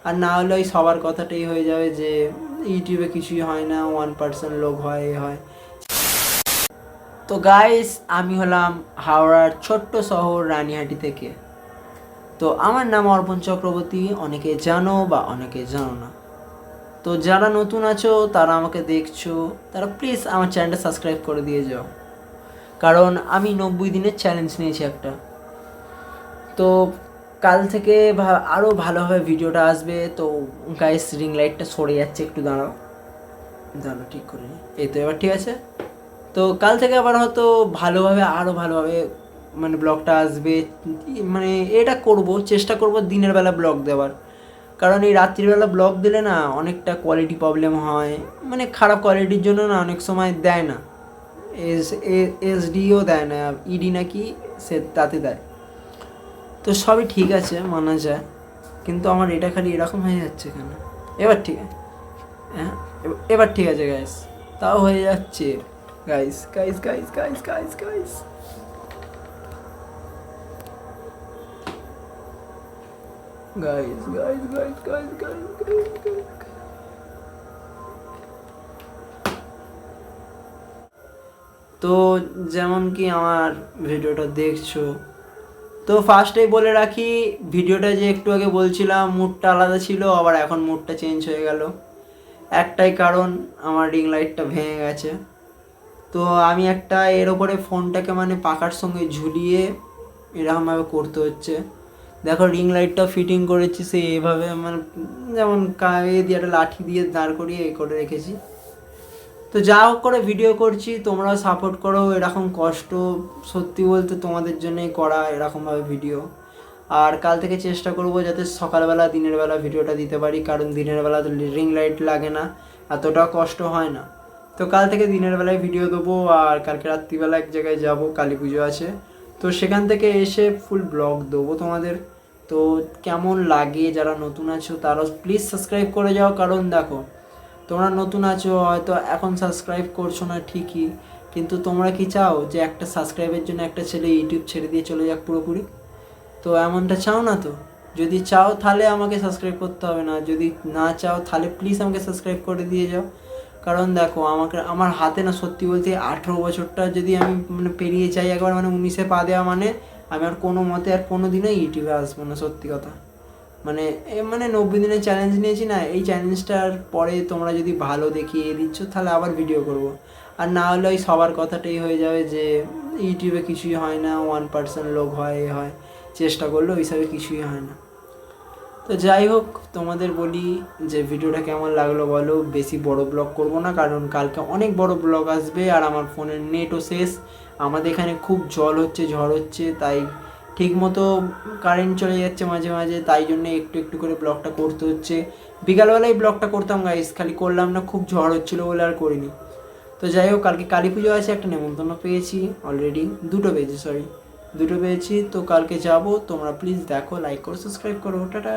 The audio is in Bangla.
আর না হলে ওই সবার কথাটাই হয়ে যাবে যে ইউটিউবে কিছুই হয় না, 1% লোক হয়, এ হয়। তো গাইস, আমি হলাম হাওড়ার ছোট্ট শহর রানীহাটি থেকে। তো আমার নাম অর্পণ চক্রবর্তী, অনেকে জানো বা অনেকে জানো না। তো যারা নতুন আছো, তারা আমাকে দেখছো, তারা প্লিজ আমার চ্যানেলটা সাবস্ক্রাইব করে দিয়ে যাও, কারণ আমি 90 দিনের চ্যালেঞ্জ নিয়েছি একটা। তো কাল থেকে আরও ভালোভাবে ভিডিওটা আসবে। তো গাইস, রিং লাইটটা সরে যাচ্ছে, একটু দাঁড়াও দাঁড়াও, ঠিক করে নিই। এই তো এবার ঠিক আছে। তো কাল থেকে আবার হয়তো ভালোভাবে, আরও ভালোভাবে মানে ব্লগটা আসবে। মানে এটা করব, চেষ্টা করব দিনের বেলা ব্লগ দেওয়ার, কারণ এই রাত্রিবেলা ব্লগ দিলে না অনেকটা কোয়ালিটি প্রবলেম হয়। মানে খারাপ কোয়ালিটির জন্য না অনেক সময় দেয় না, এসডিও দেয় না, ইডি নাকি সে তাতে দেয়। তো সবই ঠিক আছে, মানা যায়, কিন্তু আমার এটা খালি এরকম হয়ে যাচ্ছে কেন? এবার ঠিক আছে, হ্যাঁ এবার ঠিক আছে গাইস, তাও হয়ে যাচ্ছে। Guys guys guys guys guys guys guys guys guys guys guys guys. তো যেমন কি আমার ভিডিওটা দেখছো, তো ফার্স্টেই বলে রাখি, ভিডিওটা যে একটু আগে বলছিলাম মুডটা আলাদা ছিল, আবার এখন মুডটা চেঞ্জ হয়ে গেল। একটাই কারণ, আমার রিং লাইটটা ভেঙে গেছে। তো আমি একটা এর ওপরে ফোনটাকে মানে পাখার সঙ্গে ঝুলিয়ে এরকমভাবে করতে হচ্ছে। দেখো, রিং লাইটটা ফিটিং করেছি সে এভাবে, মানে যেমন এ দিয়ে একটা লাঠি দিয়ে দাঁড় করিয়ে এ করে রেখেছি। তো যা হোক করে ভিডিও করছি, তোমরাও সাপোর্ট করো। এরকম কষ্ট সত্যি বলতে তোমাদের জন্যই করা এরকমভাবে ভিডিও। আর কাল থেকে চেষ্টা করব যাতে সকালবেলা দিনের বেলা ভিডিওটা দিতে পারি, কারণ দিনের বেলা তো রিং লাইট লাগে না, এতটা কষ্ট হয় না। তো কাল থেকে দিনের বেলায় ভিডিও দেবো। আর কালকে রাত্রিবেলা এক জায়গায় যাব, কালী পুজো আছে, তো সেখান থেকে এসে ফুল ব্লগ দেবো তোমাদের। তো কেমন লাগে, যারা নতুন আছো তারা প্লিজ সাবস্ক্রাইব করে যাও, কারণ দেখো, তোমরা নতুন আছো হয়তো এখন সাবস্ক্রাইব করছো না ঠিকই, কিন্তু তোমরা কি চাও যে একটা সাবস্ক্রাইবের জন্য একটা ছেলে ইউটিউব ছেড়ে দিয়ে চলে যাক পুরোপুরি? তো এমনটা চাও না তো? যদি চাও তাহলে আমাকে সাবস্ক্রাইব করতে হবে না, যদি না চাও তাহলে প্লিজ আমাকে সাবস্ক্রাইব করে দিয়ে যাও। কারণ দেখো, আমার হাতে না সত্যি বলতে 18 বছরটা যদি আমি মানে পেরিয়ে যাই একবার, মানে 19-এ পা দেওয়া, মানে আমি আর কোনো মতে আর কোনো দিনই ইউটিউবে আসবো না, সত্যি কথা। মানে 90 দিনের চ্যালেঞ্জ নিয়েছি না, এই চ্যালেঞ্জটার পরে তোমরা যদি ভালো দেখিয়ে দিচ্ছ তাহলে আবার ভিডিও করব। আর না হলে ওই সবার কথাটাই হয়ে যাবে যে ইউটিউবে কিছুই হয় না, 1% লোক হয়, এ হয়, চেষ্টা করলে ওই হিসাবে কিছুই হয় না। তো যাই হোক, তোমাদের বলি যে ভিডিওটা কেমন লাগলো বলো। বেশি বড় ব্লগ করব না, কারণ কালকে অনেক বড় ব্লগ আসবে, আর আমার ফোনের নেটও শেষ। আমাদের এখানে খুব জল হচ্ছে, ঝড় হচ্ছে, তাই ঠিকমতো কারেন্ট চলে যাচ্ছে মাঝে মাঝে, তাই জন্য একটু একটু করে ব্লগটা করতে হচ্ছে। বিকালবেলায় ব্লগটা করতাম গাইস, খালি করলাম না, খুব ঝড় হচ্ছিলো বলে আর করিনি। তো যাই হোক, কালকে কালী পুজো আছে, একটা নেমন্তন্ন পেয়েছি অলরেডি, দুটো পেয়েছি। তো কালকে যাব, তোমরা প্লিজ দেখো, লাইক করো, সাবস্ক্রাইব করো, টাটা।